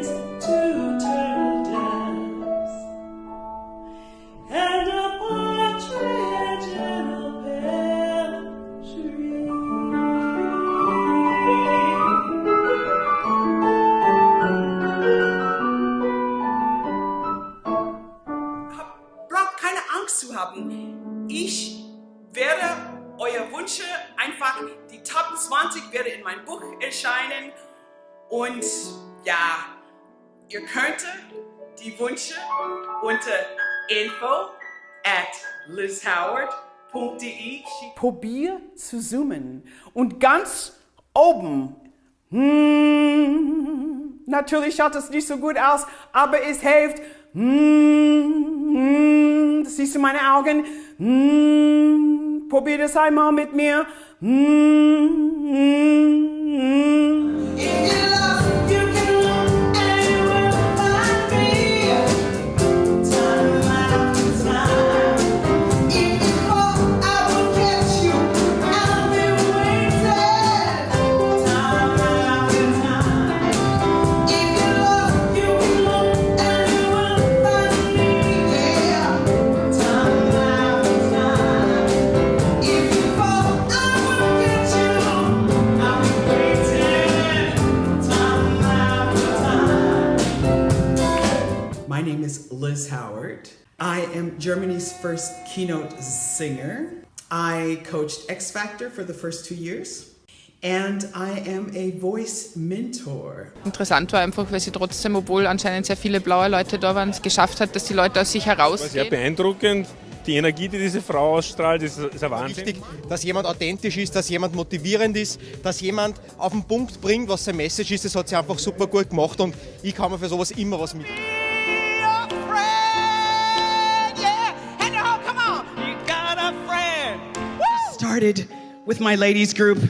two turtle doves, and a partridge in a pear tree. Braucht keine Angst zu haben. Ich werde eure Wünsche einfach, die Top 20 werde in meinem Buch erscheinen. Und ja, ihr könnt die Wünsche unter info@lizhoward.de. Probier zu zoomen und ganz oben. Natürlich schaut es nicht so gut aus, aber es hilft. Das siehst du meine Augen. Probier das einmal mit mir. My name is Liz Howard. I am Germany's first keynote singer. I coached X Factor for the first 2 years. And I am a voice mentor. Interessant war einfach, weil sie trotzdem, obwohl anscheinend sehr viele blaue Leute da waren, es geschafft hat, dass die Leute aus sich herausgehen. Sehr beeindruckend. Die Energie, die diese Frau ausstrahlt, ist ein Wahnsinn. Wichtig, dass jemand authentisch ist, dass jemand motivierend ist, dass jemand auf den Punkt bringt, was seine Message ist. Das hat sie einfach super gut gemacht und ich kann mir für sowas immer was mit. Started with my ladies group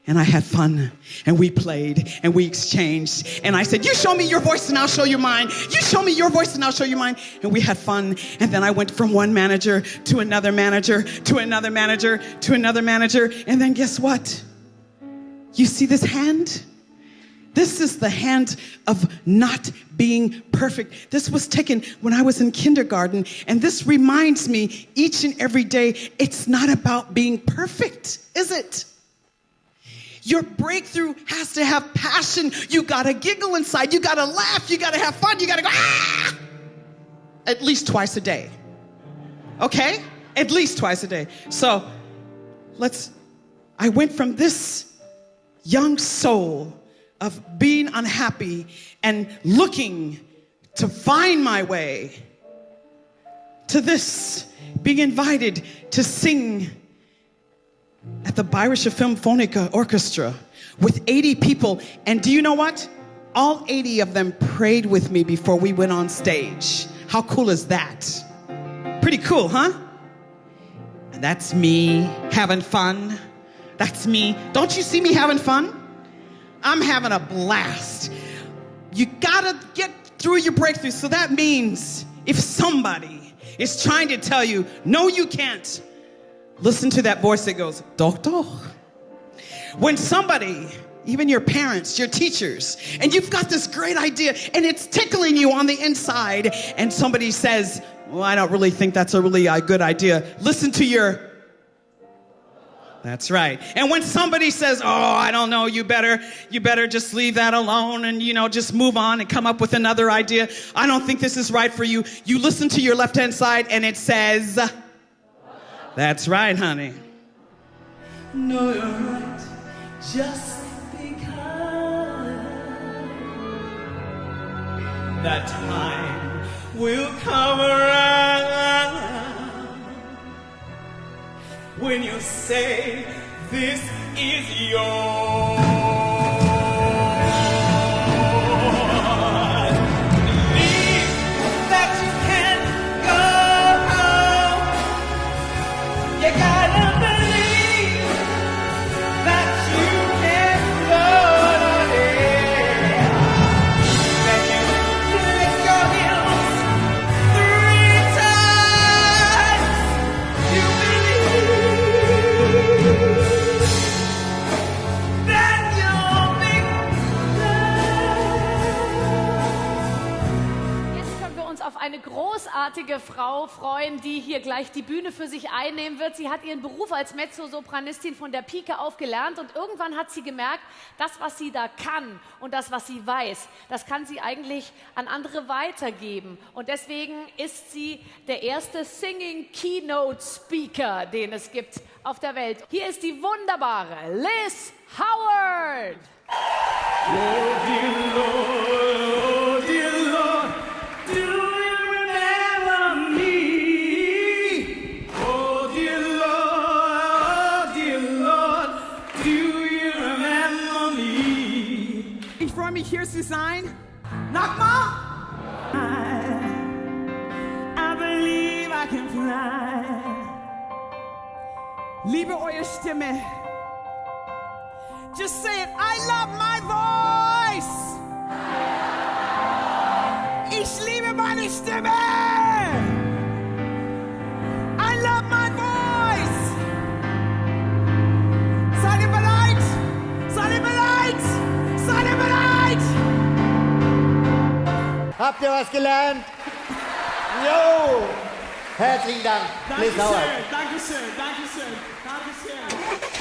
and I had fun and we played and we exchanged and I said, you show me your voice and I'll show you mine. You show me your voice and I'll show you mine. And we had fun. And then I went from one manager to another manager to another manager to another manager. And then guess what? You see this hand? This is the hand of not being perfect. This was taken when I was in kindergarten, and this reminds me each and every day, it's not about being perfect, is it? Your breakthrough has to have passion. You gotta giggle inside, you gotta laugh, you gotta have fun, you gotta go, ah! At least twice a day. Okay? At least twice a day. So, I went from this young soul of being unhappy and looking to find my way to this, being invited to sing at the Bayerische Philharmonic Orchestra with 80 people. And do you know what? All 80 of them prayed with me before we went on stage. How cool is that? Pretty cool, huh? And that's me having fun. That's me. Don't you see me having fun? I'm having a blast. You gotta get through your breakthrough. So that means if somebody is trying to tell you, no, you can't, listen to that voice that goes, doch, doch. When somebody, even your parents, your teachers, and you've got this great idea and it's tickling you on the inside, and somebody says, well, I don't really think that's a really good idea. Listen to your That's right. And when somebody says, oh, I don't know, you better just leave that alone and, just move on and come up with another idea. I don't think this is right for you. You listen to your left-hand side and it says, that's right, honey. No, you're right, just because that time will come around when you say this is yours. Believe that you can go home. You gotta believe that you can float on air. That you lick your heels 3 times. You believe that auf eine großartige Frau freuen, die hier gleich die Bühne für sich einnehmen wird. Sie hat ihren Beruf als Mezzosopranistin von der Pike auf gelernt und irgendwann hat sie gemerkt, das, was sie da kann und das, was sie weiß, das kann sie eigentlich an andere weitergeben. Und deswegen ist sie der erste Singing Keynote Speaker, den es gibt auf der Welt. Hier ist die wunderbare Liz Howard. Oh dear Lord, do you remember me? Oh dear Lord, do you remember me? Ich freue mich, hier zu sein. Nochmal! I believe I can fly. Liebe eure Stimme. Just say it. I love my voice. Ich liebe meine Stimme. I love my voice. Seid ihr bereit? Seid ihr bereit? Seid ihr bereit? Habt ihr was gelernt? Jo! Herzlichen Dank, Liz Howard. Dankeschön, Dankeschön, Dankeschön.